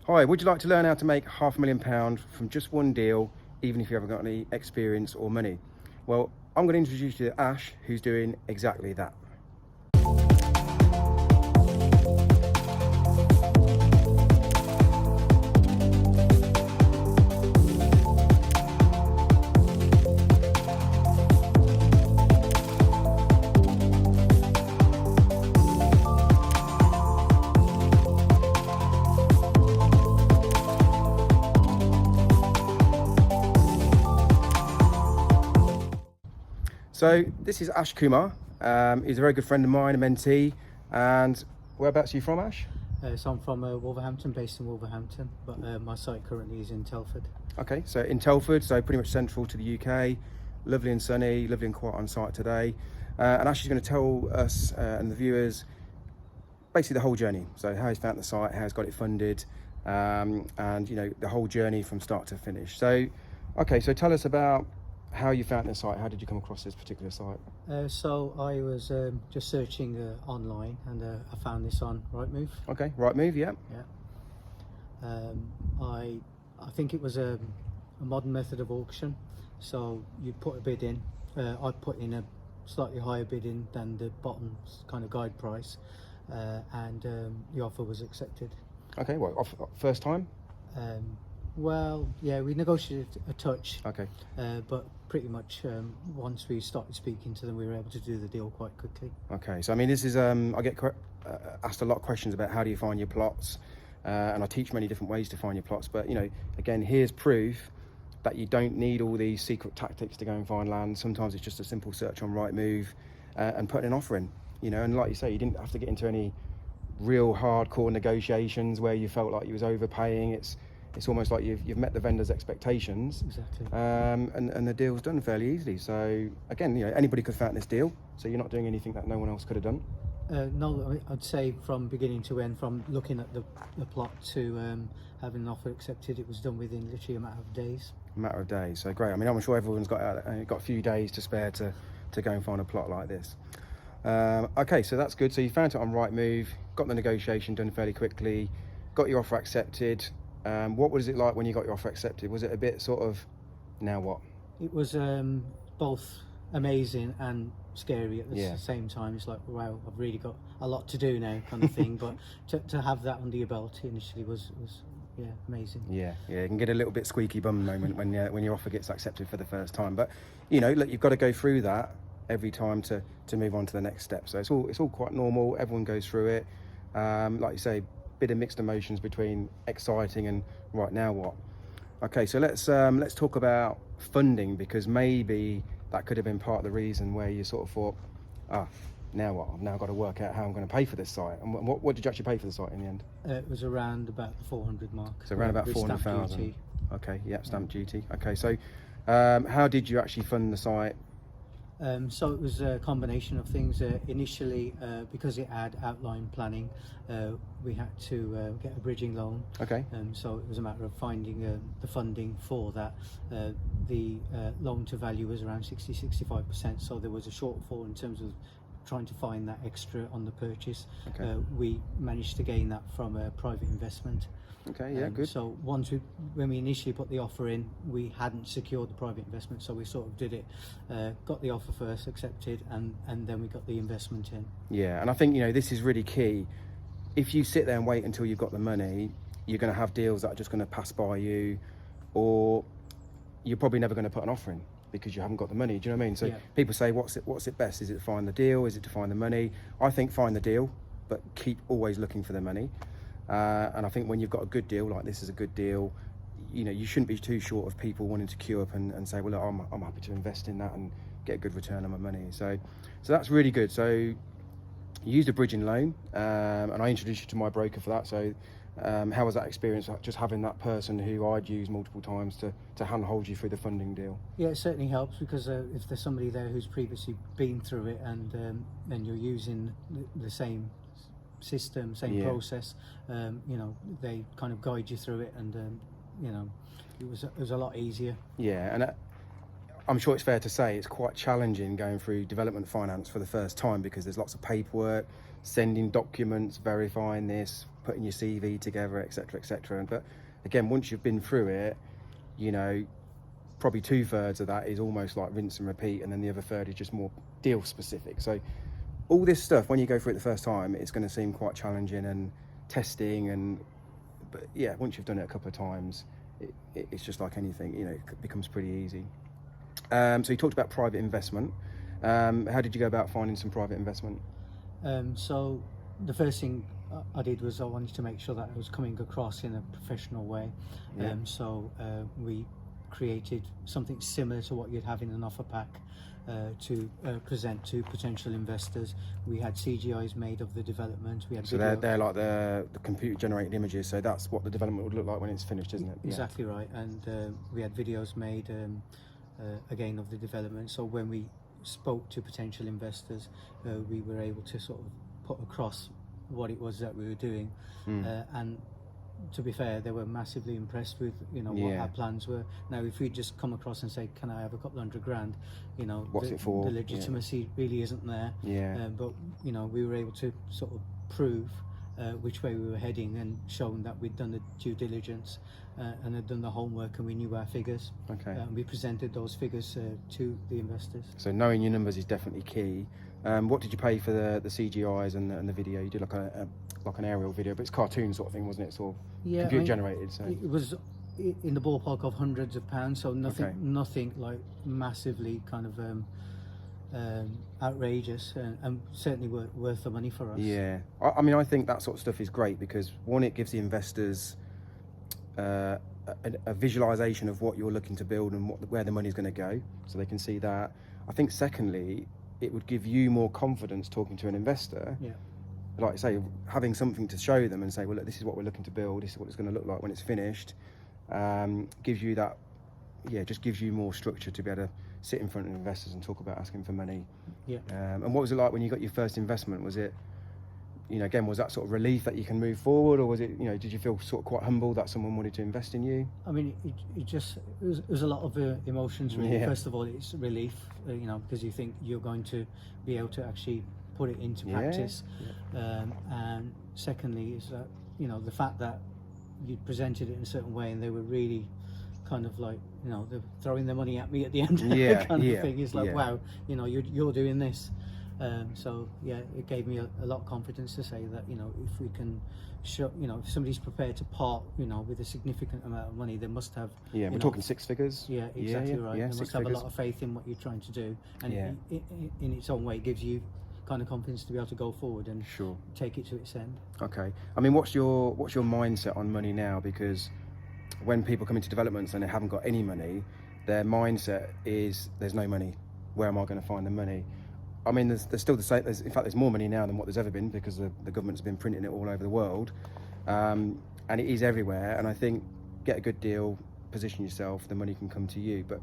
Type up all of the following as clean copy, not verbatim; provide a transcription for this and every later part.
Hi, would you like to learn how to make £500,000 from just one deal, even if you haven't got any experience or money? Well, I'm going to introduce you to Ash, who's doing exactly that. So this is Ash Kumar. He's a very good friend of mine, a mentee. And whereabouts are you from, Ash? So I'm from Wolverhampton, based in Wolverhampton, but my site currently is in Telford. Okay, so in Telford, so pretty much central to the UK. Lovely and sunny, lovely and quiet on site today. And Ash is going to tell us and the viewers basically the whole journey. So how he's found the site, how he's got it funded, and you know, the whole journey from start to finish. So, okay, so tell us about how you found this site. How did you come across this particular site? So I was just searching online, and I found this on Rightmove. Okay, Rightmove, yeah. Yeah. I think it was a modern method of auction. So you put a bid in. I put in a slightly higher bid in than the bottom kind of guide price, and the offer was accepted. Okay, well, first time? Well, yeah, we negotiated a touch. Okay. But pretty much once we started speaking to them, we were able to do the deal quite quickly. Okay, so I mean, this is I get asked a lot of questions about how do you find your plots, and I teach many different ways to find your plots. But you know, again, here's proof that you don't need all these secret tactics to go and find land. Sometimes it's just a simple search on Rightmove and putting an offer in. You know, and like you say, you didn't have to get into any real hardcore negotiations where you felt like you was overpaying. It's almost like you've met the vendor's expectations. Exactly. And the deal's done fairly easily. So again, you know, anybody could have found this deal. So you're not doing anything that no one else could have done. No, I'd say from beginning to end, from looking at the plot to having an offer accepted, it was done within literally a matter of days. A matter of days. So great. I mean, I'm sure everyone's got a few days to spare to go and find a plot like this. Okay, so that's good. So you found it on Rightmove, got the negotiation done fairly quickly, got your offer accepted. What was it like when you got your offer accepted? Was it a bit sort of, now what? It was both amazing and scary at the same time. It's like, wow, I've really got a lot to do now, kind of thing. But to have that under your belt initially was yeah, amazing. Yeah, it can get a little bit squeaky bum moment when your offer gets accepted for the first time. But you know, look, you've got to go through that every time to move on to the next step. So it's all quite normal. Everyone goes through it. Like you say, bit of mixed emotions between exciting and right now what. Okay, so let's talk about funding, because maybe that could have been part of the reason where you sort of thought, now what? I've now got to work out how I'm going to pay for this site. And what did you actually pay for the site in the end? It was around about the 400 mark. So around about 400,000. Okay, yeah, stamp duty. Okay, so how did you actually fund the site? So it was a combination of things. Initially, because it had outline planning, we had to get a bridging loan. Okay. So it was a matter of finding the funding for that. The loan to value was around 60-65%, so there was a shortfall in terms of trying to find that extra on the purchase. Okay. We managed to gain that from a private investment. Okay, yeah, good. So when we initially put the offer in, we hadn't secured the private investment, so we sort of did it, got the offer first, accepted, and then we got the investment in. Yeah, and I think, you know, this is really key. If you sit there and wait until you've got the money, you're going to have deals that are just going to pass by you, or you're probably never going to put an offer in because you haven't got the money. Do you know what I mean? So people say, what's it best? Is it to find the deal? Is it to find the money? I think find the deal, but keep always looking for the money. And I think when you've got a good deal, like this is a good deal, you know, you shouldn't be too short of people wanting to queue up and say, well, look, I'm happy to invest in that and get a good return on my money. So that's really good. So you used a bridging loan, and I introduced you to my broker for that. So how was that experience, just having that person who I'd used multiple times to handhold you through the funding deal? Yeah, it certainly helps, because if there's somebody there who's previously been through it, and then you're using the same system, same process, you know, they kind of guide you through it, and you know, it was a lot easier. Yeah, and I'm sure it's fair to say it's quite challenging going through development finance for the first time, because there's lots of paperwork, sending documents, verifying this, putting your CV together, etc., etc. But again, once you've been through it, you know, probably 2/3 of that is almost like rinse and repeat, and then the other third is just more deal specific. So all this stuff, when you go through it the first time, it's going to seem quite challenging and testing, but yeah, once you've done it a couple of times, it's just like anything, you know, it becomes pretty easy. So you talked about private investment. How did you go about finding some private investment? So the first thing I did was I wanted to make sure that I was coming across in a professional way. Yeah. So we created something similar to what you'd have in an offer pack to present to potential investors. We had CGIs made of the development. We had So they're like the computer generated images. So that's what the development would look like when it's finished, isn't it? Exactly right. And we had videos made again of the development. So when we spoke to potential investors, we were able to sort of put across what it was that we were doing, and to be fair, they were massively impressed with, you know, what our plans were. Now, if we just come across and say, "Can I have a couple $100,000?" You know, what's it for? The legitimacy really isn't there. But you know, we were able to sort of prove which way we were heading and shown that we'd done the due diligence and had done the homework, and we knew our figures. Okay. We presented those figures to the investors. So knowing your numbers is definitely key. What did you pay for the CGIs and the video? You did like an aerial video, but it's cartoon sort of thing, wasn't it? Sort of computer generated. So it was in the ballpark of hundreds of pounds. So nothing like massively kind of outrageous, and certainly worth the money for us. Yeah, I mean, I think that sort of stuff is great because one, it gives the investors a visualization of what you're looking to build and where the money's going to go, so they can see that. I think secondly, it would give you more confidence talking to an investor. Yeah. Like I say, having something to show them and say, well, look, this is what we're looking to build, this is what it's going to look like when it's finished, gives you that, just gives you more structure to be able to sit in front of investors and talk about asking for money. Yeah. And what was it like when you got your first investment? Was it, you know, again, was that sort of relief that you can move forward, or was it, you know, did you feel sort of quite humble that someone wanted to invest in you? I mean, it was a lot of emotions really. Yeah. First of all, it's relief, you know, because you think you're going to be able to actually put it into practice. And secondly is that, you know, the fact that you presented it in a certain way and they were really kind of like, you know, they're throwing their money at me at the end kind of thing. It's like, wow, you know, you're doing this. So yeah, it gave me a lot of confidence to say that, you know, if we can show, you know, if somebody's prepared to part, you know, with a significant amount of money, they must have, we're talking six figures. Yeah, exactly right. They must have a figures. lot of faith in what you're trying to do, and in its own way, it gives you kind of confidence to be able to go forward and take it to its end. Okay, I mean, what's your mindset on money now? Because when people come into developments and they haven't got any money, their mindset is there's no money. Where am I going to find the money? I mean, there's still the same. In fact, there's more money now than what there's ever been because the government's been printing it all over the world, and it is everywhere. And I think get a good deal, position yourself, the money can come to you. But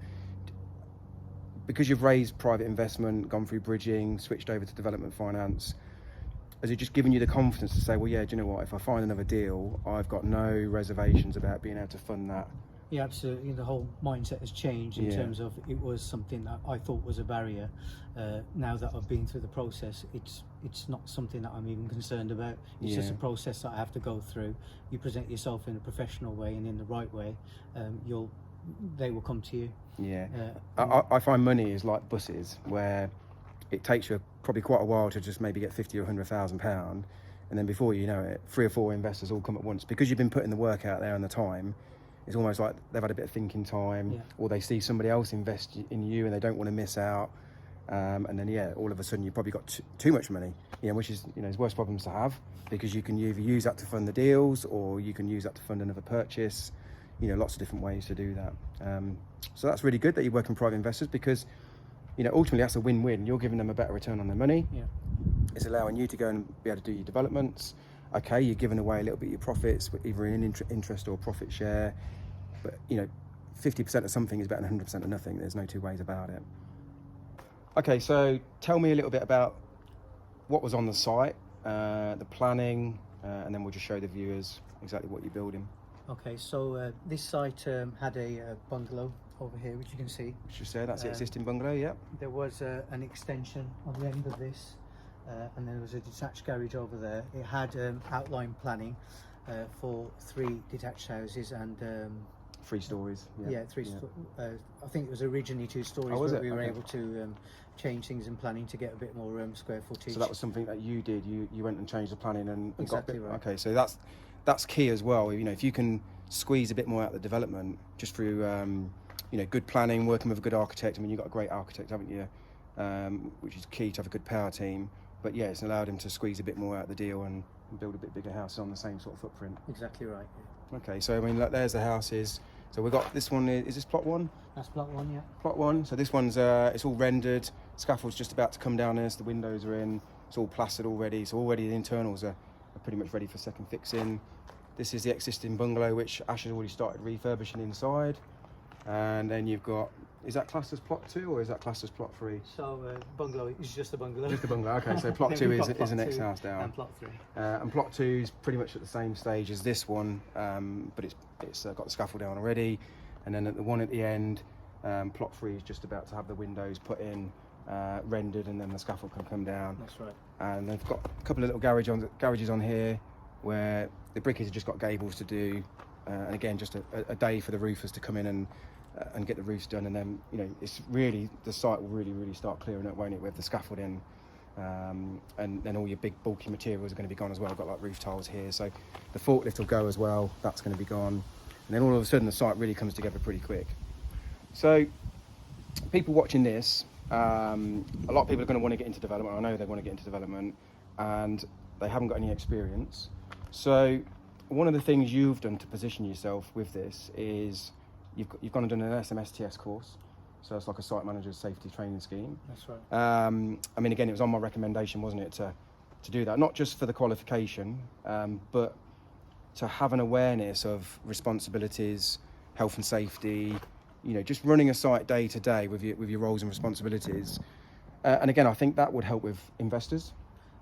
because you've raised private investment, gone through bridging, switched over to development finance, has it just given you the confidence to say, well, yeah, do you know what? If I find another deal, I've got no reservations about being able to fund that. Yeah, absolutely. The whole mindset has changed in terms of it was something that I thought was a barrier. Now that I've been through the process, it's not something that I'm even concerned about. It's just a process that I have to go through. You present yourself in a professional way and in the right way, they will come to you. Yeah, I find money is like buses, where it takes you probably quite a while to just maybe get 50 or 100,000 pound, and then before you know it, 3 or 4 investors all come at once because you've been putting the work out there and the time. It's almost like they've had a bit of thinking time, or they see somebody else invest in you and they don't want to miss out. And then, all of a sudden you've probably got too much money, which is, is worse problems to have, because you can either use that to fund the deals or you can use that to fund another purchase. Lots of different ways to do that. So that's really good that you work in private investors, because, ultimately that's a win-win. You're giving them a better return on their money. Yeah. It's allowing you to go and be able to do your developments. Okay, you're giving away a little bit of your profits, either in interest or profit share, but 50% of something is better than 100% of nothing. There's no two ways about it. Okay, so tell me a little bit about what was on the site, the planning, and then we'll just show the viewers exactly what you're building. Okay, so this site had a bungalow over here, which you can see. Should say that's the existing bungalow, yeah. There was an extension on the end of this. and then there was a detached garage over there. It had outline planning for 3 detached houses and 3 stories. yeah, 3. I think it was originally 2 stories, Oh, was but it? we were Okay. able to change things in planning to get a bit more square footage. So that was something that you did. You went and changed the planning and Exactly got right. Okay, so that's key as well. You know, if you can squeeze a bit more out of the development just through you know, good planning, working with a good architect. I mean, you've got a great architect, haven't you? Which is key to have a good power team. But yeah, it's allowed him to squeeze a bit more out of the deal and build a bit bigger house on the same sort of footprint. Exactly right. Yeah. Okay, so I mean, look, there's the houses. So we've got this one. Is this plot 1? That's plot 1, yeah. Plot 1. So this one's it's all rendered. Scaffold's just about to come down there. So the windows are in. It's all plastered already. So already the internals are pretty much ready for second fixing. This is the existing bungalow, which Ash has already started refurbishing inside. And then you've got, is that classed as plot 2 or is that classed as plot 3? So bungalow is just a bungalow. Just a bungalow. Okay, so plot 2 is the next house down. And plot 3. And plot 2 is pretty much at the same stage as this one, but it's got the scaffold down already. And then at the one at the end, plot 3 is just about to have the windows put in, rendered, and then the scaffold can come down. That's right. And they've got a couple of little garages on here where the brickies have just got gables to do, and again, just a day for the roofers to come in and get the roofs done. And then, you know, it's really, the site will really start clearing up, won't it, with the scaffolding. And then all your big bulky materials are going to be gone as well. I've got like roof tiles here, so the forklift will go as well. That's going to be gone. And then all of a sudden the site really comes together pretty quick. So people watching this, a lot of people are going to want to get into development. I know they want to get into development and they haven't got any experience. So one of the things you've done to position yourself with this is you've gone and done an SMSTS course. So it's like a site manager's safety training scheme. That's right. I mean, again, it was on my recommendation, wasn't it, to do that, not just for the qualification, but to have an awareness of responsibilities, health and safety, you know, just running a site day to day with your roles and responsibilities. And again, I think that would help with investors.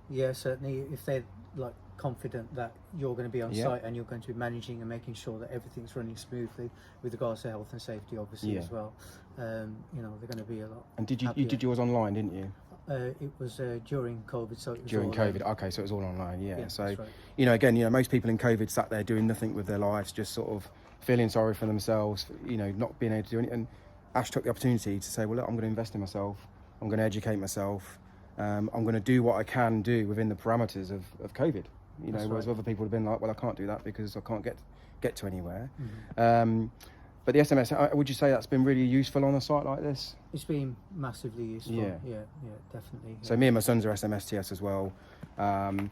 Yeah, certainly. If they're like confident that you're going to be on Yeah. site and you're going to be managing and making sure that everything's running smoothly with regards to health and safety, obviously, Yeah. as well. You know, they're going to be a lot. And you happier. did yours online, didn't you? It was during COVID, so it was During all, COVID, okay, so it was all online, yeah. Yeah, So, that's right. you know, again, you know, most people in COVID sat there doing nothing with their lives, just sort of feeling sorry for themselves, you know, not being able to do anything. And Ash took the opportunity to say, well, look, I'm going to invest in myself. I'm going to educate myself. I'm going to do what I can do within the parameters of COVID. You know, That's whereas right. other people have been like, well, I can't do that because I can't get to anywhere. Mm-hmm. But the SMS, would you say that's been really useful on a site like this? It's been massively useful. Yeah. Yeah, definitely. So me and my sons are SMSTS as well. I mean,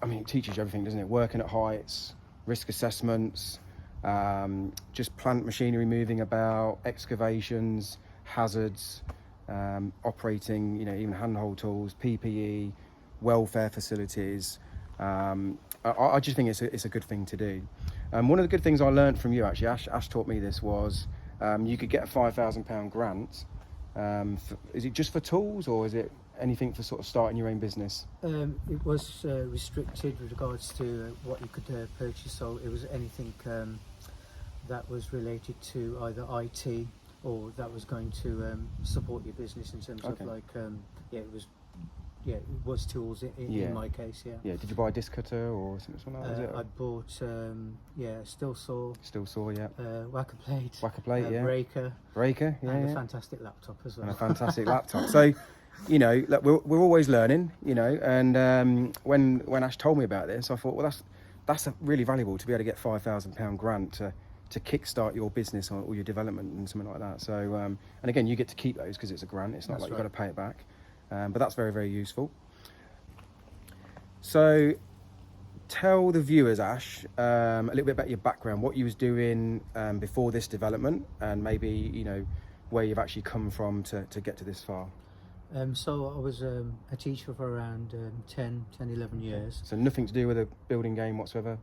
it teaches you everything, doesn't it? Working at heights, risk assessments, just plant machinery moving about, excavations, hazards, operating, you know, even handhold tools, PPE, welfare facilities. I just think it's a good thing to do. One of the good things I learned from you, actually, Ash taught me this, was you could get a £5,000 grant. Is it just for tools, or is it anything for sort of starting your own business? It was restricted with regards to what you could purchase, so it was anything that was related to either IT or that was going to support your business in terms Okay. of like, it was tools Yeah. in my case, yeah. Yeah. Did you buy a disc cutter or something like that? Was it? I bought, steel saw, Still saw, yeah. whacker plate, Whacker plate, yeah. breaker, Breaker, yeah. and yeah. a fantastic laptop as well. And a fantastic laptop. So, you know, look, we're always learning, you know. And when Ash told me about this, I thought, well, that's really valuable to be able to get £5,000 grant to kickstart your business or your development and something like that. So, and again, you get to keep those because it's a grant. It's not That's like you've right. got to pay it back. But that's very useful. So, tell the viewers, Ash, a little bit about your background, what you was doing before this development, and maybe, you know, where you've actually come from to get to this far. So I was a teacher for around 10, 11 years. So nothing to do with a building game whatsoever?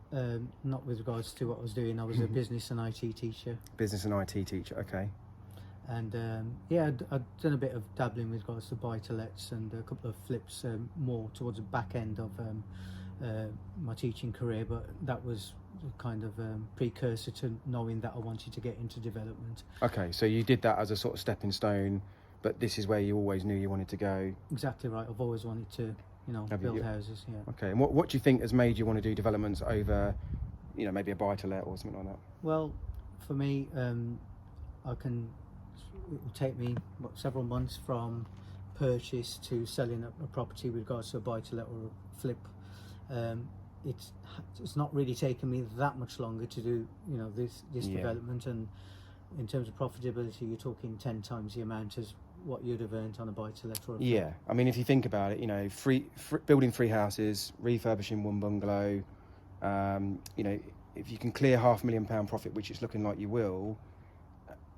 Not with regards to what I was doing. I was a business and IT teacher. Business and IT teacher, okay. And I'd done a bit of dabbling with regards to buy-to-lets and a couple of flips more towards the back end of my teaching career, but that was kind of precursor to knowing that I wanted to get into development. Okay, so you did that as a sort of stepping stone, but this is where you always knew you wanted to go. Exactly right. I've always wanted to build you? houses. Yeah. Okay, and what do you think has made you want to do developments over, maybe a buy-to-let or something like that? Well, for me, it will take me several months from purchase to selling a property with regards to a buy-to-let or a flip. It's not really taken me that much longer to do this development, and in terms of profitability, you're talking 10 times the amount as what you'd have earned on a buy-to-let or a flip. Yeah, I mean, if you think about it, building 3 houses, refurbishing 1 bungalow, if you can clear £500,000 profit, which it's looking like you will,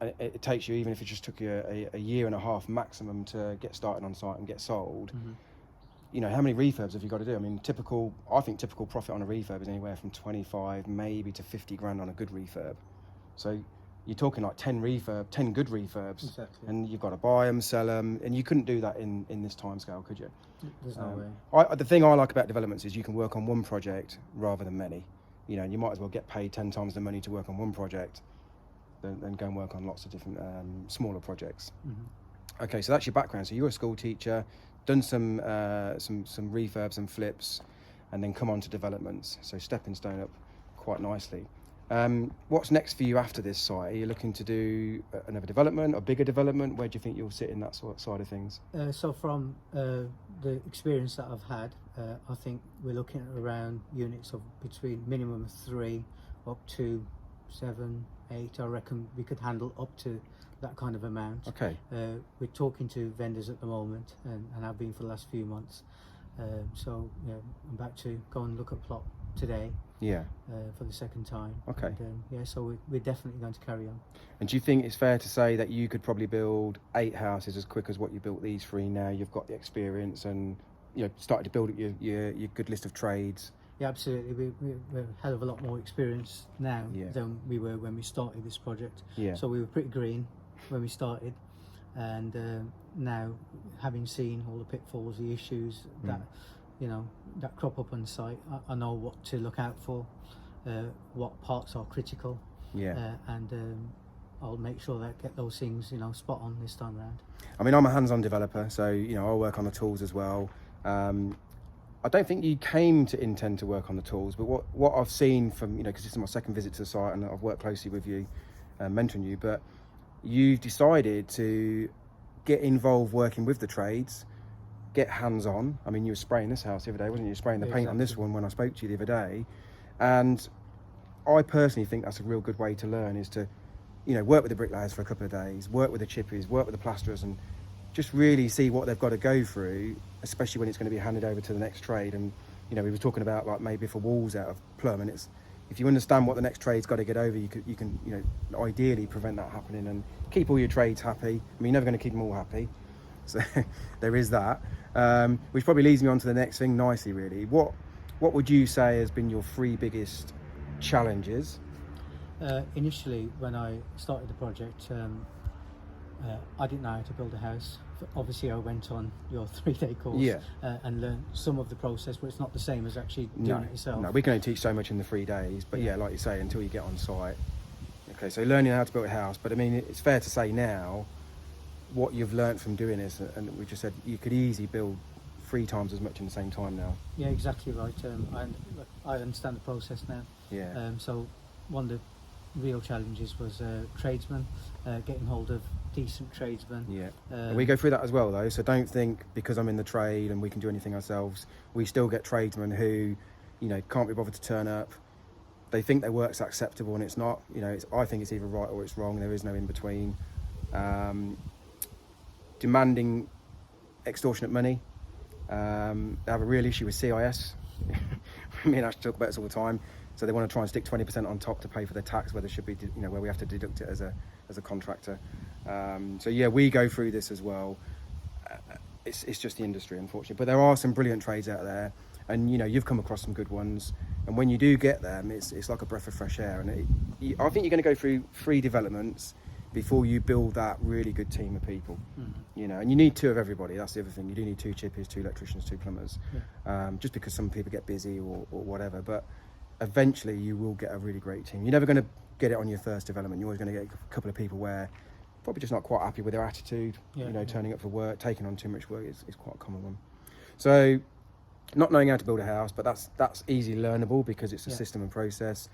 it takes you, even if it just took you a year and a half maximum to get started on site and get sold. How many refurbs have you got to do? I mean, I think typical profit on a refurb is anywhere from 25 maybe to 50 grand on a good refurb. So you're talking like 10 good refurbs. Exactly. And you've got to buy them, sell them, and you couldn't do that in this time scale, could you? There's no way. The thing I like about developments is you can work on one project rather than many. You might as well get paid 10 times the money to work on one project than go and work on lots of different smaller projects. Okay, so that's your background. So you're a school teacher, done some refurbs and flips, and then come on to developments. So stepping stone up quite nicely. What's next for you after this site? Are you looking to do another development, a bigger development? Where do you think you'll sit in that side of things? So from the experience that I've had, I think we're looking at around units of between minimum of 3 up to 7, 8. I reckon we could handle up to that kind of amount. Okay. We're talking to vendors at the moment, and have been for the last few months. So I'm about to go and look at plot today. Yeah. For the second time. Okay. And, so we're definitely going to carry on. And do you think it's fair to say that you could probably build 8 houses as quick as what you built these 3 now? You've got the experience and started to build up your good list of trades. Yeah, absolutely. We're a hell of a lot more experienced now than we were when we started this project. Yeah. So we were pretty green when we started, and now, having seen all the pitfalls, the issues that that crop up on site, I know what to look out for, what parts are critical. Yeah. And I'll make sure that I get those things spot on this time around. I mean, I'm a hands-on developer, so I work on the tools as well. I don't think you came to intend to work on the tools, but what I've seen from because this is my second visit to the site and I've worked closely with you, mentoring you, but you've decided to get involved working with the trades, get hands-on. I mean, you were spraying this house the other day, wasn't you? You were spraying the paint on this one when I spoke to you the other day, and I personally think that's a real good way to learn, is to work with the bricklayers for a couple of days, work with the chippies, work with the plasterers, and just really see what they've got to go through, especially when it's going to be handed over to the next trade. And we were talking about, like, maybe for walls out of plumb, and it's, if you understand what the next trade's got to get over, you can ideally prevent that happening and keep all your trades happy. I mean, you're never going to keep them all happy, so there is that, which probably leads me on to the next thing nicely, really. What would you say has been your 3 biggest challenges? Initially, when I started the project, I didn't know how to build a house. Obviously, I went on your 3-day course and learned some of the process, but it's not the same as actually doing it yourself. No, we can only teach so much in the 3 days, but like you say, until you get on site. Okay, so learning how to build a house, but I mean, it's fair to say now, what you've learned from doing this, and we just said you could easily build 3 times as much in the same time now. Yeah, exactly right. I understand the process now. Yeah. So one of the real challenges was tradesmen, getting hold of decent tradesmen. Yeah. We go through that as well, though, so don't think because I'm in the trade and we can do anything ourselves. We still get tradesmen who can't be bothered to turn up. They think their work's acceptable and it's not. I think it's either right or it's wrong. There is no in between. Demanding extortionate money. They have a real issue with CIS. Me and Ash talk about this all the time. So they want to try and stick 20% on top to pay for their tax, where there should be, where we have to deduct it as a contractor. So yeah, we go through this as well. It's just the industry, unfortunately. But there are some brilliant trades out there, and you've come across some good ones. And when you do get them, it's like a breath of fresh air. And I think you're going to go through 3 developments before you build that really good team of people. And you need 2 of everybody. That's the other thing. You do need 2 chippies, 2 electricians, 2 plumbers. Just because some people get busy or whatever, but eventually you will get a really great team. You're never going to get it on your first development. You're always going to get a couple of people where probably just not quite happy with their attitude, turning up for work, taking on too much work is quite a common one. So not knowing how to build a house, but that's easily learnable because it's a system and process.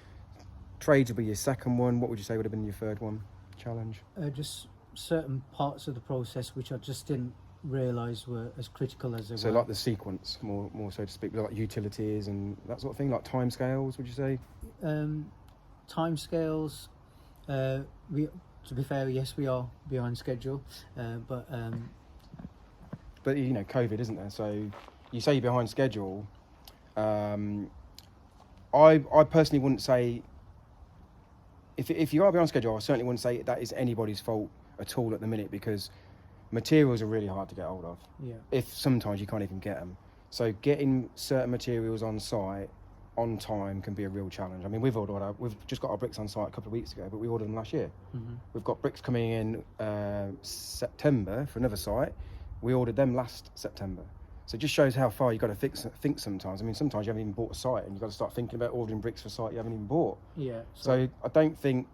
Trades would be your second one. What would you say would have been your third one? Challenge? Just certain parts of the process which I just didn't realise were as critical as they were. So like the sequence, more so to speak, like utilities and that sort of thing, like timescales, would you say? Timescales, to be fair, yes, we are behind schedule, but you know, COVID, isn't there? So you say you're behind schedule. I personally wouldn't say, if you are behind schedule, I certainly wouldn't say that is anybody's fault at all at the minute, because materials are really hard to get hold of. Yeah. If sometimes you can't even get them. So getting certain materials on site on time can be a real challenge. I mean, we've just got our bricks on site a couple of weeks ago, but we ordered them last year. Mm-hmm. We've got bricks coming in September for another site. We ordered them last September. So it just shows how far you've got to think sometimes. I mean, sometimes you haven't even bought a site and you've got to start thinking about ordering bricks for a site you haven't even bought. Yeah. So I don't think,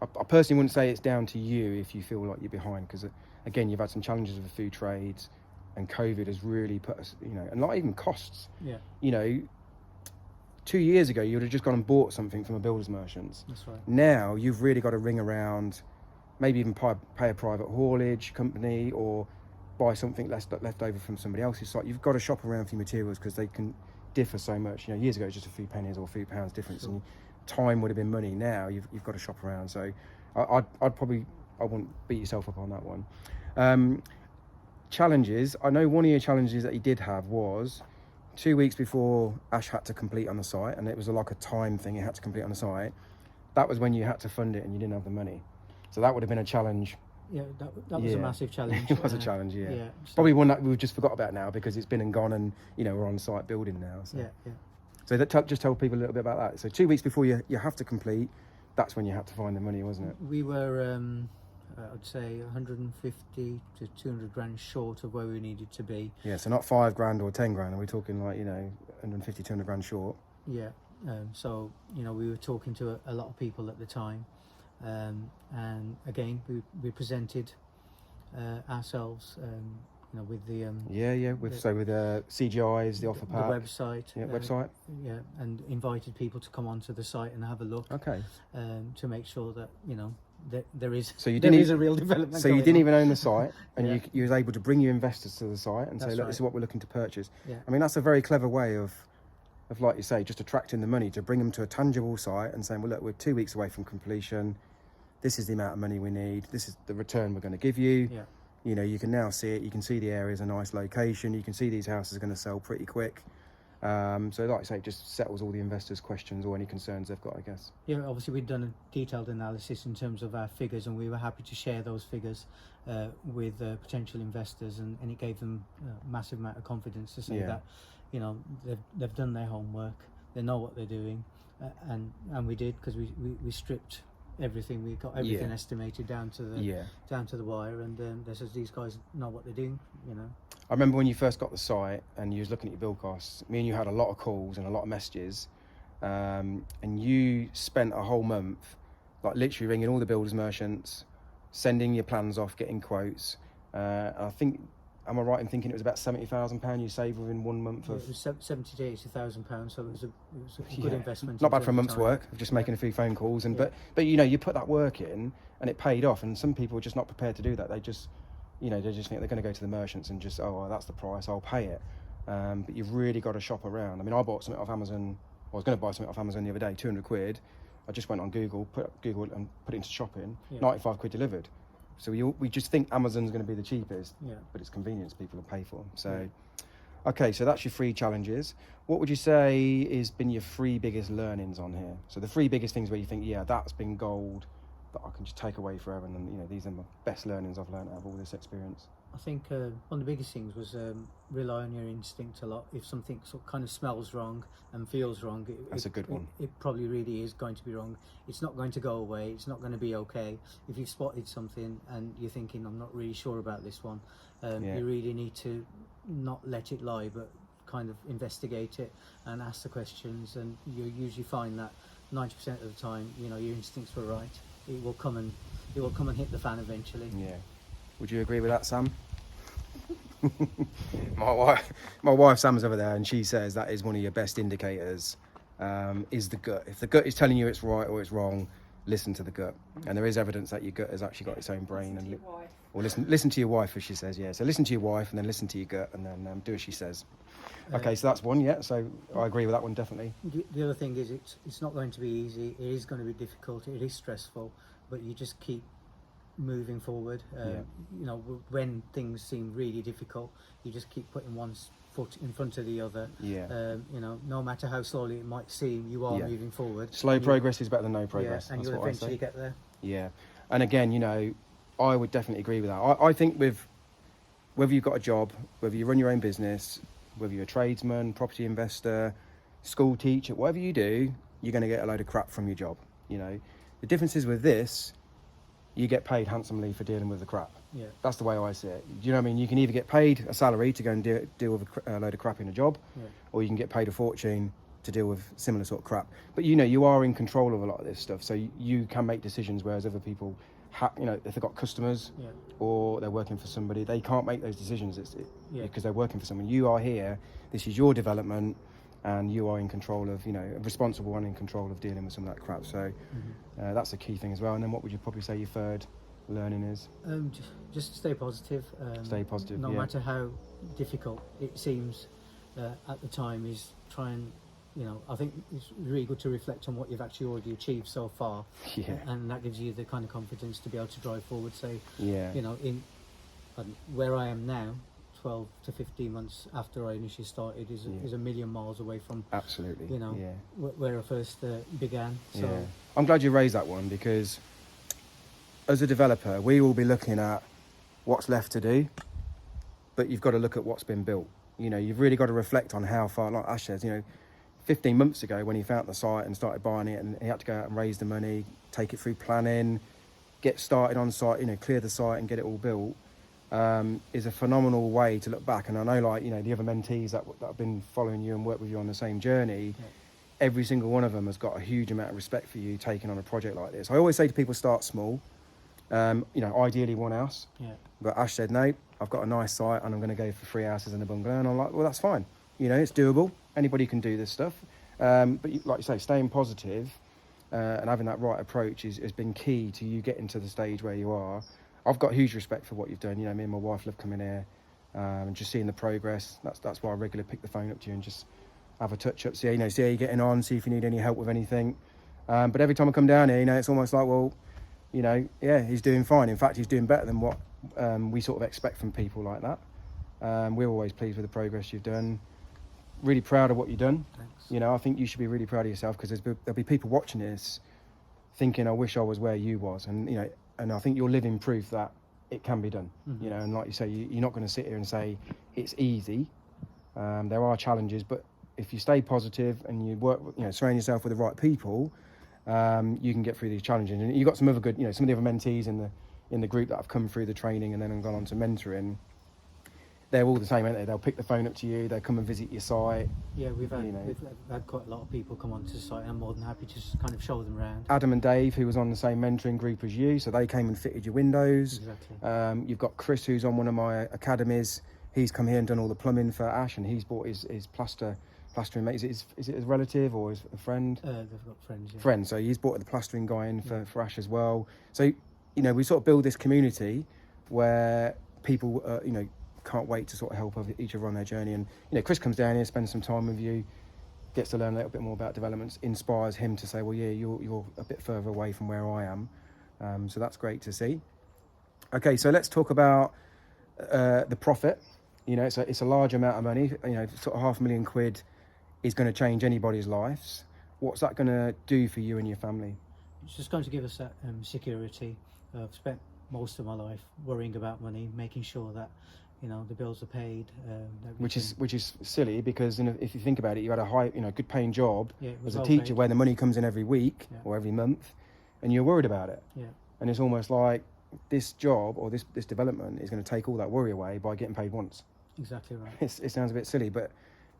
I personally wouldn't say it's down to you if you feel like you're behind, because again, you've had some challenges with the food trades, and COVID has really put us, you know, and not even costs. Yeah. You know, 2 years ago, you would have just gone and bought something from a builder's merchants. That's right. Now, you've really got to ring around, maybe even pay a private haulage company, or buy something left over from somebody else's site. You've got to shop around for your materials because they can differ so much. You know, years ago, it was just a few pennies or a few pounds difference, and time would have been money. Now, you've got to shop around. So I wouldn't beat yourself up on that one. Challenges. I know one of your challenges that you did have was 2 weeks before Ash had to complete on the site, and it was like a time thing, he had to complete on the site. That was when you had to fund it and you didn't have the money. So that would have been a challenge. Yeah, that was a massive challenge. It was a challenge, yeah. So probably one that we've just forgot about now because it's been and gone, and you know, we're on site building now. So. Yeah. So just tell people a little bit about that. So 2 weeks before you have to complete, that's when you had to find the money, wasn't it? We were, I'd say, 150 to 200 grand short of where we needed to be. Yeah, so not 5 grand or 10 grand. Are we talking like, you know, 150, 200 grand short? Yeah. So, you know, we were talking to a lot of people at the time. And again, we presented ourselves, you know, with the with CGIs, the offer pack, the website, website, and invited people to come onto the site and have a look. Okay. To make sure that, you know, there is a real development. So you didn't even own the site, and you was able to bring your investors to the site and say, look, this is what we're looking to purchase. Yeah. I mean, that's a very clever way of like you say, just attracting the money to bring them to a tangible site and saying, well, look, we're 2 weeks away from completion. This is the amount of money we need. This is the return we're going to give you. Yeah. You know, you can now see it. You can see the area's a nice location. You can see these houses are going to sell pretty quick. So like I say, it just settles all the investors' questions or any concerns they've got, I guess. Yeah, obviously we'd done a detailed analysis in terms of our figures, and we were happy to share those figures with potential investors, and it gave them a massive amount of confidence to say that, you know, they've done their homework, they know what they're doing, and we did, because we stripped everything. We got everything estimated down to the wire, and they says these guys know what they're doing, you know. I remember when you first got the site and you was looking at your build costs, me and you had a lot of calls and a lot of messages, and you spent a whole month like literally ringing all the builders merchants, sending your plans off, getting quotes. I think, am I right in thinking it was about £70,000 you saved within 1 month of? It was £70,000 to £80,000, so it was a good investment. Not bad for a month's work of just making a few phone calls, and but you know, you put that work in and it paid off, and some people are just not prepared to do that. They just, you know, they just think they're going to go to the merchants and just, oh, well, that's the price, I'll pay it. But you've really got to shop around. I mean, I bought something off Amazon. I was going to buy something off Amazon the other day, 200 quid. I just went on Google and put it into shopping, 95 quid delivered. So we just think Amazon's going to be the cheapest, but it's convenience people will pay for. So, okay, so that's your 3 challenges. What would you say has been your 3 biggest learnings on here? So the 3 biggest things where you think, yeah, that's been gold that I can just take away forever, and you know, these are my best learnings I've learned out of all this experience. I think one of the biggest things was rely on your instinct a lot. If something sort of kind of smells wrong and feels wrong, that's a good one. It probably really is going to be wrong. It's not going to go away. It's not going to be okay. If you've spotted something and you're thinking, I'm not really sure about this one, you really need to not let it lie, but kind of investigate it and ask the questions. And you usually find that 90% of the time, you know, your instincts were right. It will come and hit the fan eventually. Yeah. Would you agree with that, Sam? My wife Sam's over there, and she says that is one of your best indicators. Is the gut. If the gut is telling you it's right or it's wrong, listen to the gut. And there is evidence that your gut has actually got its own brain. Or listen to your wife, as she says. Yeah. So listen to your wife, and then listen to your gut, and then do as she says. Okay, so that's one. Yeah. So I agree with that one definitely. The other thing is it's not going to be easy. It is going to be difficult. It is stressful, but you just keep moving forward. You know, when things seem really difficult, you just keep putting one foot in front of the other. Yeah. You know, no matter how slowly it might seem, you are moving forward. Slow progress is better than no progress. Yeah, and that's you'll what I eventually say. get there. Yeah. And again, you know, I would definitely agree with that. I think with whether you've got a job, whether you run your own business, whether you're a tradesman, property investor, school teacher, whatever you do, you're going to get a load of crap from your job. You know, the difference is with this, you get paid handsomely for dealing with the crap. Yeah. That's the way I see it. Do you know what I mean? You can either get paid a salary to go and deal with a load of crap in a job, or you can get paid a fortune to deal with similar sort of crap. But you know, you are in control of a lot of this stuff, so you can make decisions, whereas other people, you know, if they've got customers or they're working for somebody, they can't make those decisions because they're working for someone. You are here, this is your development, and you are in control of, you know, responsible and in control of dealing with some of that crap. So that's a key thing as well. And then what would you probably say your third learning is? Just stay positive. Stay positive, no matter how difficult it seems at the time, is try and, you know, I think it's really good to reflect on what you've actually already achieved so far. And that gives you the kind of confidence to be able to drive forward. Say, you know, in where I am now, 12 to 15 months after I initially started is a million miles away from absolutely, you know, where I first began. So I'm glad you raised that one, because as a developer, we will be looking at what's left to do, but you've got to look at what's been built. You know, you've really got to reflect on how far, like Ash says, you know, 15 months ago when he found the site and started buying it, and he had to go out and raise the money, take it through planning, get started on site, you know, clear the site and get it all built, is a phenomenal way to look back. And I know, like, you know, the other mentees that have been following you and worked with you on the same journey, every single one of them has got a huge amount of respect for you taking on a project like this. I always say to people, start small, you know, ideally one house. But Ash said, no, I've got a nice site and I'm going to go for 3 houses and a bungalow. And I'm like, well, that's fine. You know, it's doable. Anybody can do this stuff. But like you say, staying positive and having that right approach has been key to you getting to the stage where you are. I've got huge respect for what you've done. You know, me and my wife love coming here and just seeing the progress. That's why I regularly pick the phone up to you and just have a touch up, see how you're getting on, see if you need any help with anything. But every time I come down here, you know, it's almost like, well, you know, yeah, he's doing fine. In fact, he's doing better than what we sort of expect from people like that. We're always pleased with the progress you've done. Really proud of what you've done. Thanks. You know, I think you should be really proud of yourself, because there'll be people watching this thinking, I wish I was where you was. And, you know, and I think you're living proof that it can be done. You know, and like you say, you're not going to sit here and say it's easy. There are challenges, but if you stay positive and you work, you know, surround yourself with the right people, you can get through these challenges. And you've got some other good, you know, some of the other mentees in the group that have come through the training and then have gone on to mentoring. They're all the same, aren't they? They'll pick the phone up to you, they'll come and visit your site. Yeah, we've had quite a lot of people come onto the site, and I'm more than happy to just kind of show them around. Adam and Dave, who was on the same mentoring group as you, so they came and fitted your windows. Exactly. You've got Chris, who's on one of my academies. He's come here and done all the plumbing for Ash, and he's bought his plastering mate. Is it his relative or his friend? They've got friends. Yeah. Friend. So he's brought the plastering guy in for Ash as well. So, you know, we sort of build this community where people, you know, can't wait to sort of help each other on their journey. And, you know, Chris comes down here, spends some time with you, gets to learn a little bit more about developments, inspires him to say, well, yeah, you're a bit further away from where I am. So that's great to see. Okay, so let's talk about the profit. You know, it's a large amount of money. You know, sort of £500,000 is going to change anybody's lives. What's that going to do for you and your family? It's just going to give us that security. I've spent most of my life worrying about money, making sure that, you know, the bills are paid. Which is silly, because, you know, if you think about it, you had a high, you know, good paying job as a well teacher paid, where the money comes in every week or every month, and you're worried about it. And it's almost like this job or this development is going to take all that worry away by getting paid once. Exactly right. It sounds a bit silly, but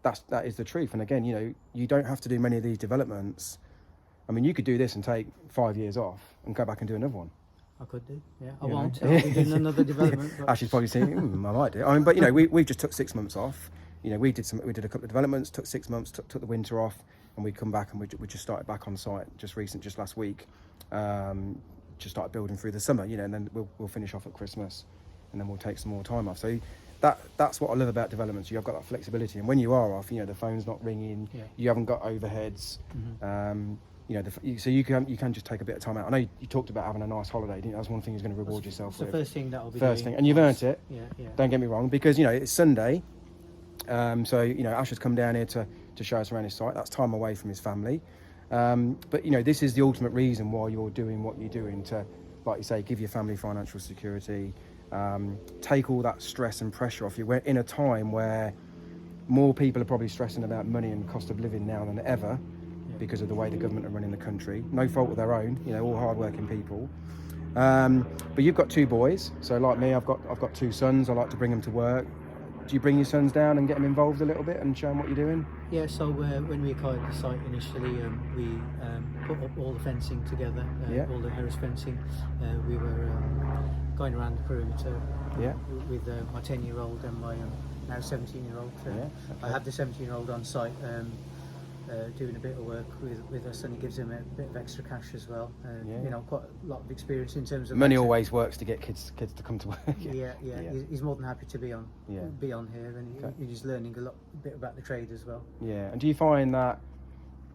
that is the truth. And again, you know, you don't have to do many of these developments. I mean, you could do this and take 5 years off and go back and do another one. I could do. Yeah, I You know? won't. I'll be doing another development. But... Ash's probably saying, I might do. I mean, but we've just took 6 months off. We did a couple of developments, took 6 months, took the winter off, and we come back and we just started back on site just last week. Just started building through the summer, and then we'll finish off at Christmas, and then we'll take some more time off. So that's what I love about developments. You've got that flexibility, and when you are off, the phone's not ringing. Yeah. You haven't got overheads. Mm-hmm. So you can just take a bit of time out. I know you talked about having a nice holiday, didn't you? That's one thing you're going to reward yourself with. The first thing that'll be first thing, and you've earned it. Yeah. Don't get me wrong, because it's Sunday. So Ash has come down here to show us around his site. That's time away from his family. But this is the ultimate reason why you're doing what you're doing, to, like you say, give your family financial security, take all that stress and pressure off you. We're in a time where more people are probably stressing about money and cost of living now than ever, because of the way the government are running the country. No fault of their own, all hard-working people. But you've got 2 boys, so like me, I've got 2 sons. I like to bring them to work. Do you bring your sons down and get them involved a little bit and show them what you're doing? Yeah, so when we acquired the site initially, we put up all the fencing together, all the Harris fencing. We were going around the perimeter with my 10-year-old and my now 17-year-old. I had the 17-year-old on site doing a bit of work with us, and it gives him a bit of extra cash as well. Quite a lot of experience in terms of money. Always works to get kids to come to work. Yeah. He's more than happy to be on here, and he's learning a bit about the trade as well. Yeah. And do you find that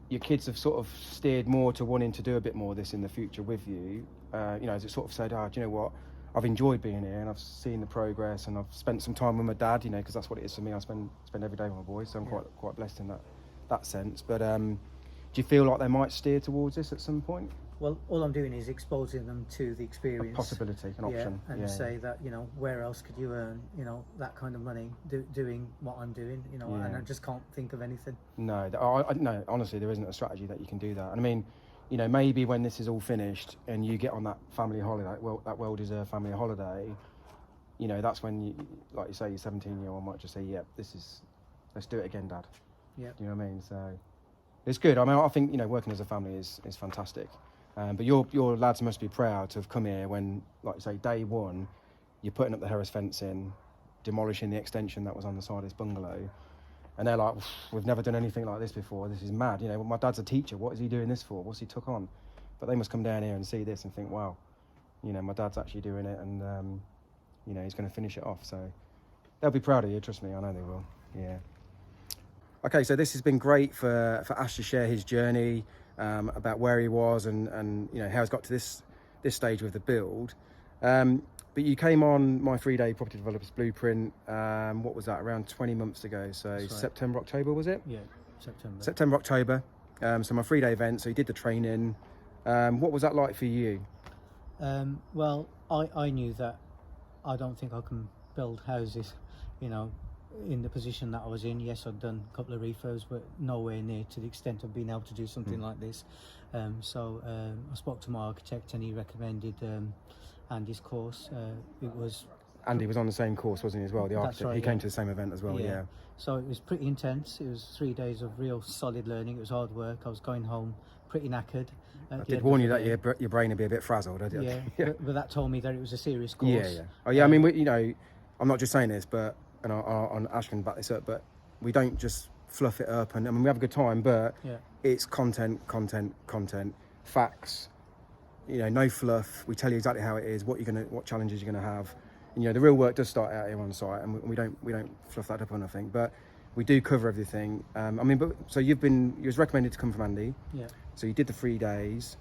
your kids have sort of steered more to wanting to do a bit more of this in the future with you? Has it sort of said, do you know what? I've enjoyed being here, and I've seen the progress, and I've spent some time with my dad, because that's what it is for me. I spend every day with my boys, so I'm quite blessed in that sense. But do you feel like they might steer towards this at some point? Well, all I'm doing is exposing them to the experience, a possibility, an option, and say that where else could you earn that kind of money doing what I'm doing, and I just can't think of anything. No, no, honestly, there isn't a strategy that you can do that. And I mean, maybe when this is all finished and you get on that family holiday, that well-deserved family holiday, that's when you, like you say, your 17-year-old might just say, let's do it again, Dad. Yeah. Do you know what I mean? So it's good. I mean, I think working as a family is fantastic. But your lads must be proud to have come here when, like you say, day one, you're putting up the Harris fencing, demolishing the extension that was on the side of this bungalow, and they're like, we've never done anything like this before. This is mad. My dad's a teacher. What is he doing this for? What's he took on? But they must come down here and see this and think, wow, my dad's actually doing it, and he's going to finish it off. So they'll be proud of you. Trust me, I know they will. Yeah. Okay, so this has been great for Ash to share his journey about where he was and how he's got to this stage with the build. But you came on my 3-day property developers blueprint. What was that? Around 20 months ago. So right. September, October, was it? Yeah, September. September, October. So my 3-day event. So you did the training. What was that like for you? Well, I knew that I don't think I can build houses, in the position that I was in. Yes, I'd done a couple of refurbs, but nowhere near to the extent of being able to do something like this. So I spoke to my architect, and he recommended Andy's course. Andy was on the same course, wasn't he, as well? The architect. Right, he came to the same event as well. Yeah. So it was pretty intense. It was 3 days of real solid learning. It was hard work. I was going home pretty knackered. I did warn you that your brain would be a bit frazzled, did you? Yeah. But that told me that it was a serious course. Yeah. Oh yeah. I mean, I'm not just saying this, but and Ash can back this up, but we don't just fluff it up, and I mean we have a good time, but it's content, facts. No fluff. We tell you exactly how it is, what challenges you're gonna have. The real work does start out here on site, and we don't fluff that up or nothing, but we do cover everything. So you was recommended to come from Andy. Yeah. So you did the 3 days.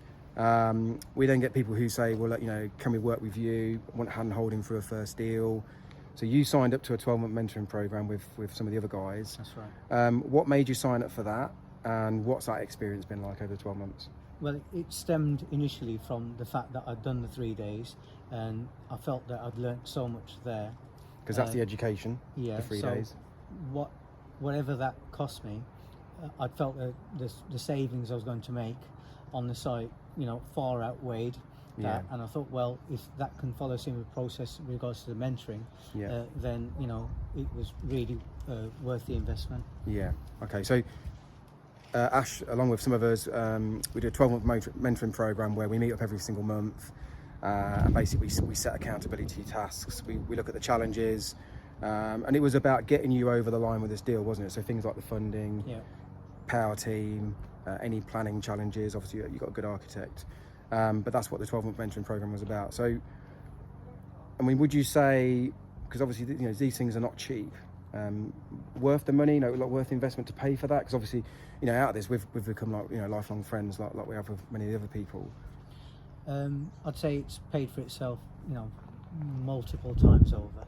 We then get people who say, well, can we work with you? Want hand holding for a first deal. So you signed up to a 12-month mentoring program with some of the other guys. That's right. What made you sign up for that, and what's that experience been like over 12 months? Well, it stemmed initially from the fact that I'd done the 3 days, and I felt that I'd learnt so much there. Because that's the education, the 3 days. Whatever that cost me, I felt that the savings I was going to make on the site, far outweighed that. And I thought, well, if that can follow a similar process in regards to the mentoring, then it was really worth the investment. Yeah. Okay. So Ash, along with some of us, we do a 12-month mentoring program where we meet up every single month. and basically we set accountability tasks. We look at the challenges, and it was about getting you over the line with this deal, wasn't it? So things like the funding, power team, any planning challenges. Obviously, you've got a good architect, but that's what the 12-month mentoring program was about. So, I mean, would you say, because obviously these things are not cheap, worth the money, worth the investment to pay for that? Because obviously, out of this we've become lifelong friends, like we have with many of the other people. I'd say it's paid for itself, multiple times over.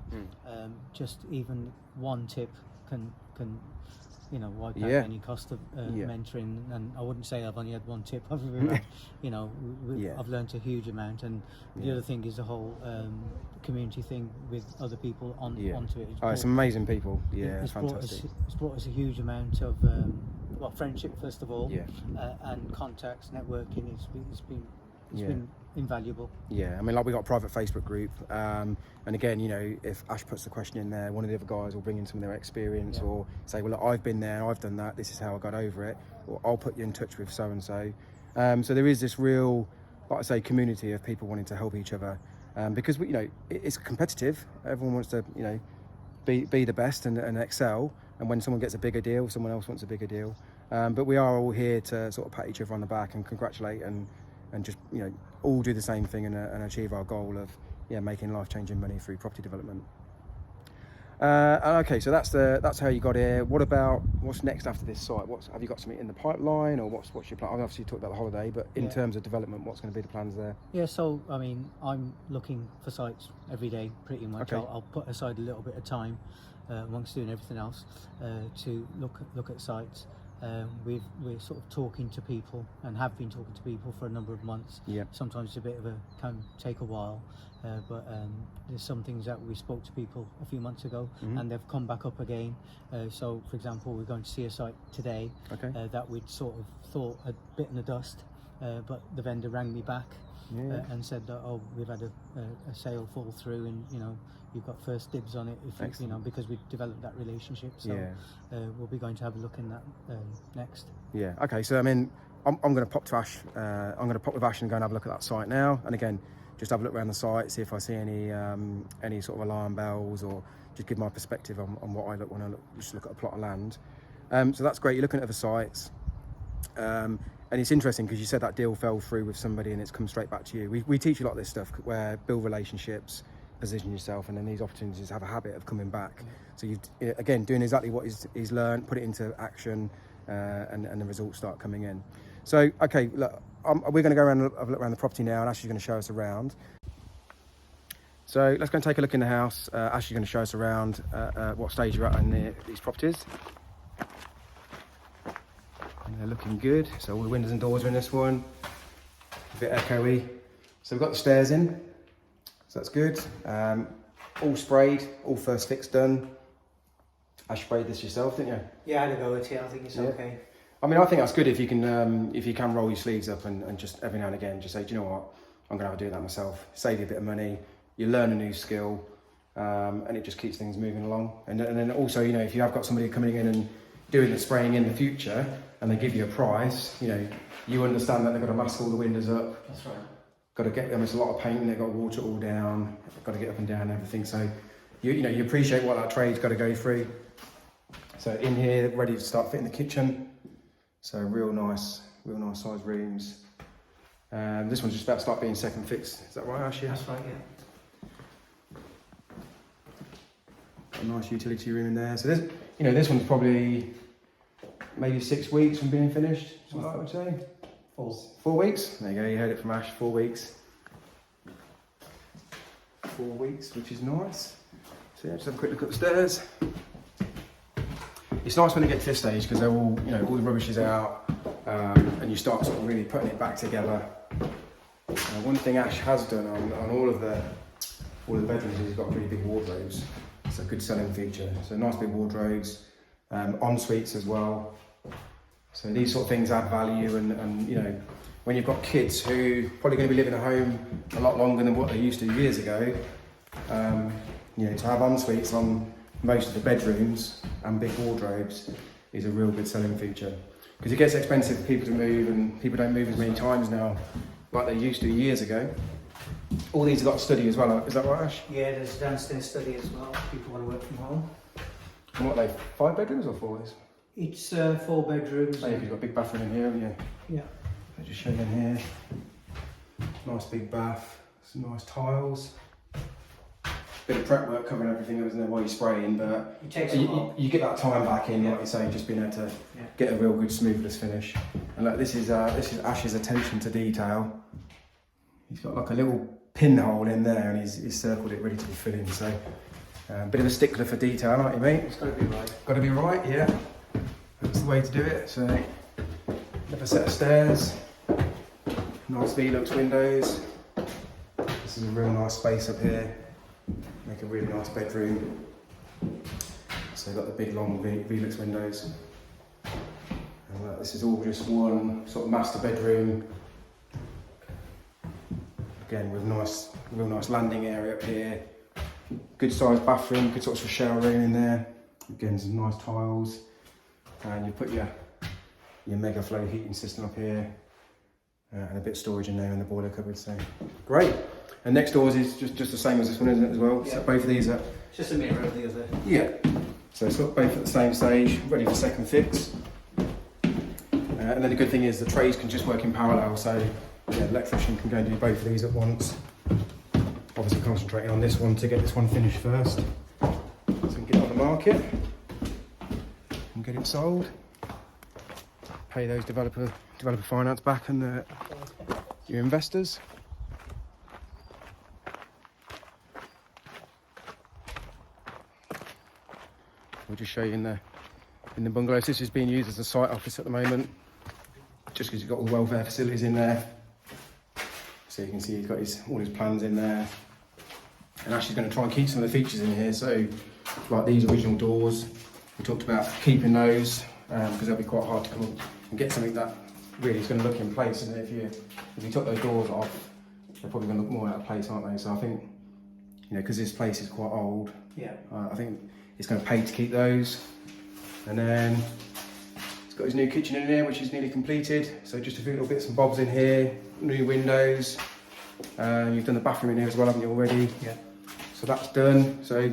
Just even one tip can wipe out any cost of mentoring. And I wouldn't say I've only had one tip. I've learned a huge amount. And the other thing is the whole community thing with other people onto it. It's amazing people. It's fantastic. It's brought us a huge amount of friendship first of all, and contacts, networking. It's been invaluable. I mean, we got a private Facebook group, and again, if Ash puts the question in there, one of the other guys will bring in some of their experience, or say, well, look, I've been there, I've done that, this is how I got over it, or I'll put you in touch with so and so. So there is this real, like I say, community of people wanting to help each other, because it's competitive. Everyone wants to be the best and excel, and when someone gets a bigger deal, someone else wants a bigger deal. But we are all here to sort of pat each other on the back and congratulate and just all do the same thing and achieve our goal of making life-changing money through property development. Okay, so that's how you got here. What's next after this site? Have you got something in the pipeline, or what's your plan? Obviously you talked about the holiday, but in terms of development, what's going to be the plans there? So I mean, I'm looking for sites every day pretty much. Okay. I'll put aside a little bit of time amongst doing everything else to look at sites. We're sort of talking to people and have been talking to people for a number of months. Sometimes it's can take a while, but there's some things that we spoke to people a few months ago and they've come back up again. So for example, we're going to see a site today that we'd sort of thought had bitten the dust, but the vendor rang me back and said that, we've had a sale fall through, and you've got first dibs on it if because we've developed that relationship. So we'll be going to have a look in that next. Okay, so I mean, I'm going to pop to Ash. I'm going to pop with Ash and go and have a look at that site now, and again just have a look around the site, see if I see any sort of alarm bells, or just give my perspective on what I look when I just look at a plot of land. So that's great. You're looking at other sites. And it's interesting because you said that deal fell through with somebody and it's come straight back to you. We teach a lot of this stuff, where build relationships, position yourself, and then these opportunities have a habit of coming back. So you again doing exactly what he's learned, put it into action, and the results start coming in. So okay, look, we're going to go around and have a look around the property now, and Ash is going to show us around. So let's go and take a look in the house. Ash is going to show us around what stage you're at in these properties. And they're looking good. So all the windows and doors are in this one. A bit echoey. So we've got the stairs in. So that's good. All sprayed, all first fix done. Ash sprayed this yourself, didn't you? Yeah, I had a go at it. I think it's okay. I mean, I think that's good if you can roll your sleeves up and just every now and again just say, do you know what, I'm going to have to do that myself. Save you a bit of money. You learn a new skill, and it just keeps things moving along. And then also, if you have got somebody coming in and doing the spraying in the future, and they give you a price, you understand that they've got to mask all the windows up. That's right. Got to get them. It's a lot of paint. They've got to water it all down. Got to get up and down and everything. So you appreciate what that trade's got to go through. So in here, ready to start fitting the kitchen. So real nice size rooms. This one's just about to start being second fixed. Is that right, Ash? That's right. A nice utility room in there. So this one's probably maybe 6 weeks from being finished. Something like that, I would say. 4 weeks. There you go. You heard it from Ash. 4 weeks. 4 weeks, which is nice. So just have a quick look at the stairs. It's nice when they get to this stage because they're all, all the rubbish is out, and you start sort of really putting it back together. One thing Ash has done on all of the bedrooms is he's got really big wardrobes. It's a good selling feature. So nice big wardrobes, en suites as well. So these sort of things add value, and when you've got kids who probably going to be living at home a lot longer than what they used to years ago, to have en suites on most of the bedrooms and big wardrobes is a real good selling feature, because it gets expensive for people to move, and people don't move as many times now like they used to years ago. All these have got a study as well, is that right, Ash? Yeah, there's a downstairs study as well. People want to work from home. And what are they, 5 bedrooms or 4? It's 4 bedrooms. Oh, yeah, you've got a big bathroom in here, haven't you? Yeah. I'll just show you in here. Nice big bath, some nice tiles. Bit of prep work covering everything, isn't there, while you're spraying, but It takes a while. you get that time back in, like you say, just being able to get a real good smoothness finish. And look, this is Ash's attention to detail. He's got like a little pinhole in there, and he's circled it ready to be filled in. So, bit of a stickler for detail, aren't you, mate? It's got to be right. Got to be right, yeah. That's the way to do it. So, another set of stairs, nice Velux windows. This is a real nice space up here. Make a really nice bedroom. So you've got the big long Velux windows. And this is all just one sort of master bedroom. Again, with real nice landing area up here. Good sized bathroom, good sort of shower room in there. Again, some nice tiles. And you put your mega flow heating system up here. And a bit of storage in there in the boiler cupboard, so great. And next doors is just the same as this one, isn't it, as well? Yeah. So both of these are... It's just a mirror of the other. Yeah. So it's got both at the same stage, ready for second fix. And then the good thing is the trays can just work in parallel, so yeah, the electrician can go and do both of these at once. Obviously concentrating on this one to get this one finished first. So we can get it on the market and get it sold. Pay those developer finance back and your investors. We'll just show you in the bungalows. This is being used as a site office at the moment, just because you've got all the welfare facilities in there. So you can see he's got all his plans in there. And Ashley's going to try and keep some of the features in here. So, like these original doors, we talked about keeping those because they'll be quite hard to come up and get something that really is going to look in place. And if you took those doors off, they're probably going to look more out of place, aren't they? So I think, because this place is quite old, I think it's going to pay to keep those. And then it's got his new kitchen in here, which is nearly completed. So just a few little bits and bobs in here, new windows. You've done the bathroom in here as well, haven't you, already? Yeah. So that's done. So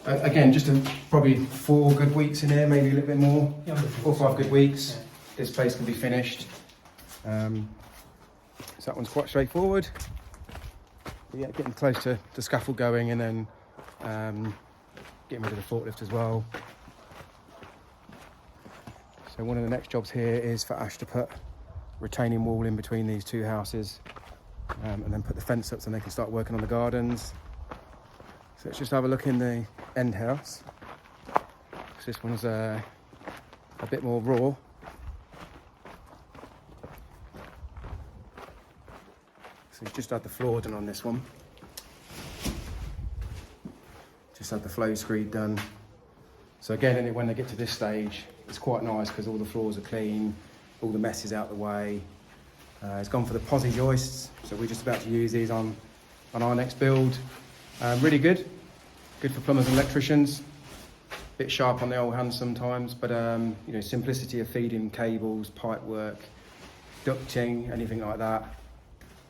again, just probably 4 good weeks in here, maybe a little bit more. 4 or 5 good weeks. Yeah. This place can be finished. So that one's quite straightforward. But yeah, getting close to the scaffold going, and then getting rid of the forklift as well. So one of the next jobs here is for Ash to put retaining wall in between these 2 houses, and then put the fence up so they can start working on the gardens. So let's just have a look in the end house. So this one's a bit more raw. So he's just had the floor done on this one. Just had the flow screed done. So again, when they get to this stage, it's quite nice because all the floors are clean, all the mess is out the way. It's gone for the posi joists, so we're just about to use these on our next build. Really good for plumbers and electricians. Bit sharp on the old hands sometimes, but simplicity of feeding cables, pipe work, ducting, anything like that.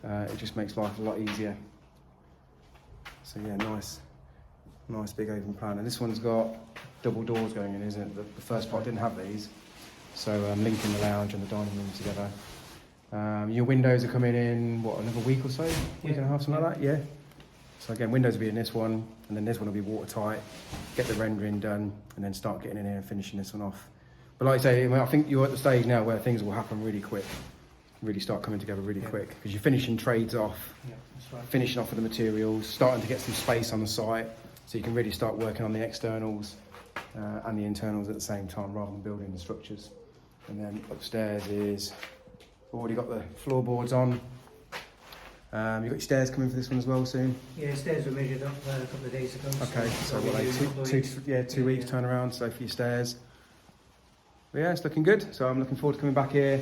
It just makes life a lot easier. So yeah, nice big open plan. And this one's got double doors going in, isn't it? The first part didn't have these. So linking the lounge and the dining room together. Your windows are coming in, another week or so? Week and a half, something like that, yeah? So again, windows will be in this one, and then this one will be watertight. Get the rendering done, and then start getting in here and finishing this one off. But like I say, I think you're at the stage now where things will happen really quick. Really start coming together really quick, because you're finishing trades off, that's right. Finishing off with the materials, starting to get some space on the site, so you can really start working on the externals and the internals at the same time, rather than building the structures. And then upstairs is already got the floorboards on. You've got your stairs coming for this one as well soon. Yeah, stairs were measured up a couple of days ago. Okay, so what, like 2 weeks turnaround, so for your stairs. But yeah, it's looking good. So I'm looking forward to coming back here.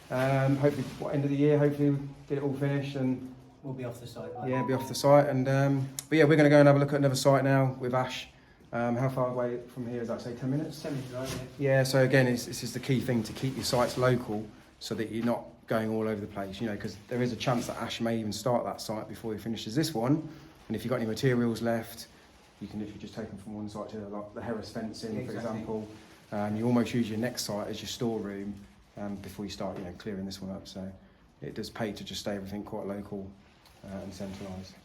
Hopefully, end of the year, hopefully get it all finished, and we'll be off the site. Yeah, be off the site. And but yeah, we're going to go and have a look at another site now with Ash. How far away from here is that? Say 10 minutes. 10 minutes, right? Yeah. So again, this is the key thing, to keep your sites local, so that you're not going all over the place, you know, because there is a chance that Ash may even start that site before he finishes this one. And if you've got any materials left, you can literally just take them from one site to the, like the Harris fencing, Yeah, for exactly. example. And you almost use your next site as your storeroom before you start, you know, clearing this one up. So it does pay to just stay everything quite local and centralised.